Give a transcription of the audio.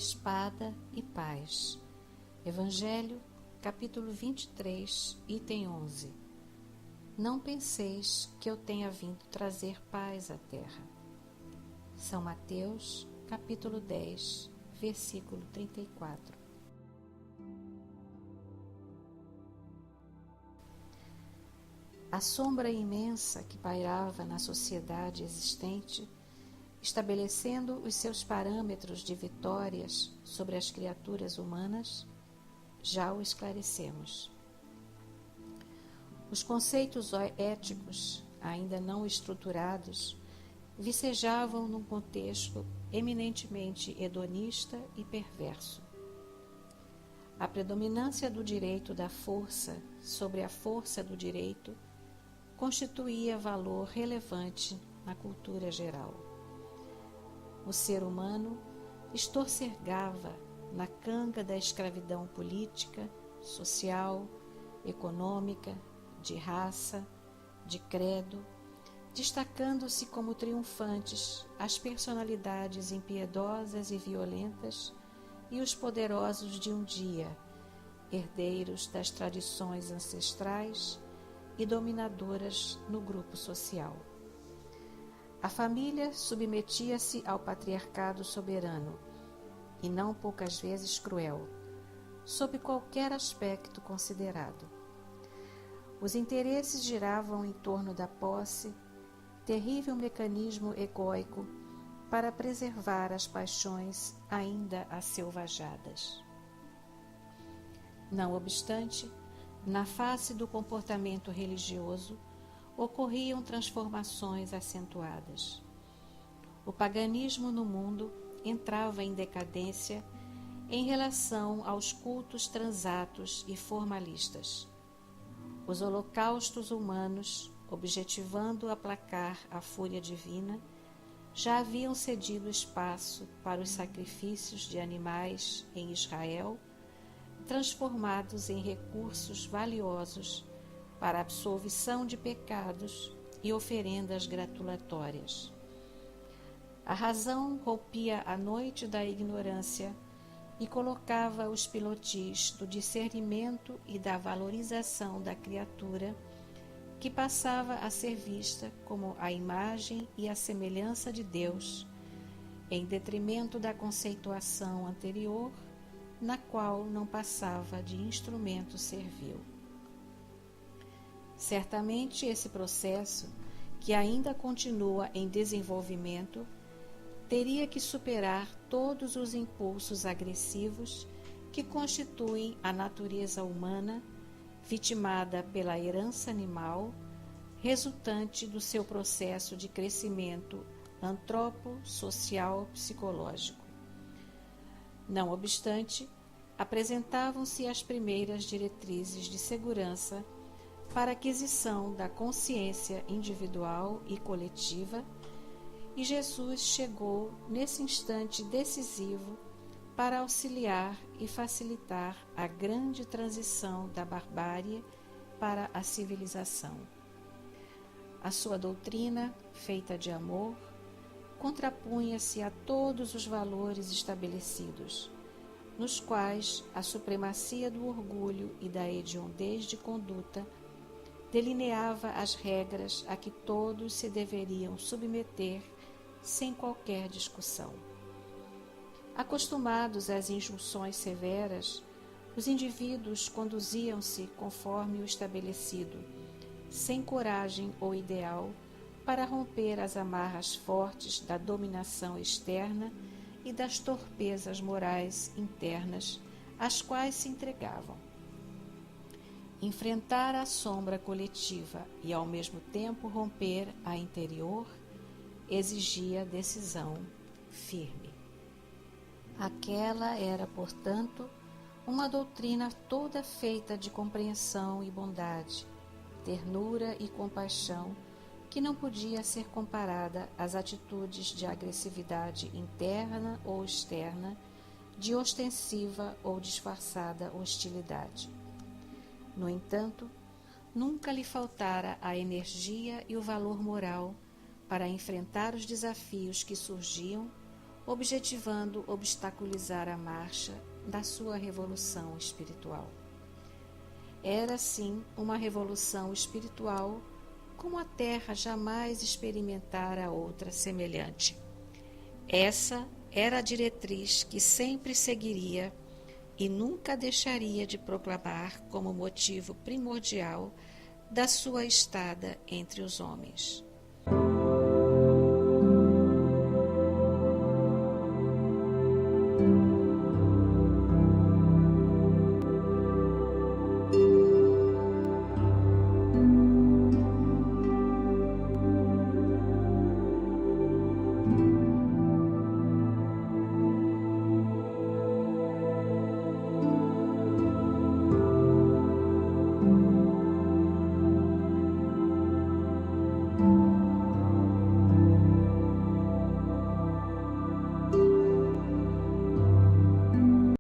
Espada e paz. Evangelho, capítulo 23, item 11. Não penseis que eu tenha vindo trazer paz à terra. São Mateus, capítulo 10, versículo 34. A sombra imensa que pairava na sociedade existente, estabelecendo os seus parâmetros de vitórias sobre as criaturas humanas, já o esclarecemos. Os conceitos éticos, ainda não estruturados, vicejavam num contexto eminentemente hedonista e perverso. A predominância do direito da força sobre a força do direito constituía valor relevante na cultura geral. O ser humano estorcergava na canga da escravidão política, social, econômica, de raça, de credo, destacando-se como triunfantes as personalidades impiedosas e violentas e os poderosos de um dia, herdeiros das tradições ancestrais e dominadoras no grupo social. A família submetia-se ao patriarcado soberano, e não poucas vezes cruel, sob qualquer aspecto considerado. Os interesses giravam em torno da posse, terrível mecanismo egóico para preservar as paixões ainda aselvajadas. Não obstante, na face do comportamento religioso, ocorriam transformações acentuadas. O paganismo no mundo entrava em decadência em relação aos cultos transatos e formalistas. Os holocaustos humanos, objetivando aplacar a fúria divina, já haviam cedido espaço para os sacrifícios de animais em Israel, transformados em recursos valiosos para a absolvição de pecados e oferendas gratulatórias. A razão rompia a noite da ignorância e colocava os pilotis do discernimento e da valorização da criatura, que passava a ser vista como a imagem e a semelhança de Deus, em detrimento da conceituação anterior, na qual não passava de instrumento servil. Certamente esse processo, que ainda continua em desenvolvimento, teria que superar todos os impulsos agressivos que constituem a natureza humana, vitimada pela herança animal, resultante do seu processo de crescimento antropo-social-psicológico. Não obstante, apresentavam-se as primeiras diretrizes de segurança para a aquisição da consciência individual e coletiva, e Jesus chegou nesse instante decisivo para auxiliar e facilitar a grande transição da barbárie para a civilização. A sua doutrina, feita de amor, contrapunha-se a todos os valores estabelecidos, nos quais a supremacia do orgulho e da hediondez de conduta delineava as regras a que todos se deveriam submeter sem qualquer discussão. Acostumados às injunções severas, os indivíduos conduziam-se conforme o estabelecido, sem coragem ou ideal para romper as amarras fortes da dominação externa e das torpezas morais internas às quais se entregavam. Enfrentar a sombra coletiva e, ao mesmo tempo, romper a interior exigia decisão firme. Aquela era, portanto, uma doutrina toda feita de compreensão e bondade, ternura e compaixão, que não podia ser comparada às atitudes de agressividade interna ou externa, de ostensiva ou disfarçada hostilidade. No entanto, nunca lhe faltara a energia e o valor moral para enfrentar os desafios que surgiam, objetivando obstaculizar a marcha da sua revolução espiritual. Era, sim, uma revolução espiritual como a Terra jamais experimentara outra semelhante. Essa era a diretriz que sempre seguiria e nunca deixaria de proclamar como motivo primordial da sua estada entre os homens.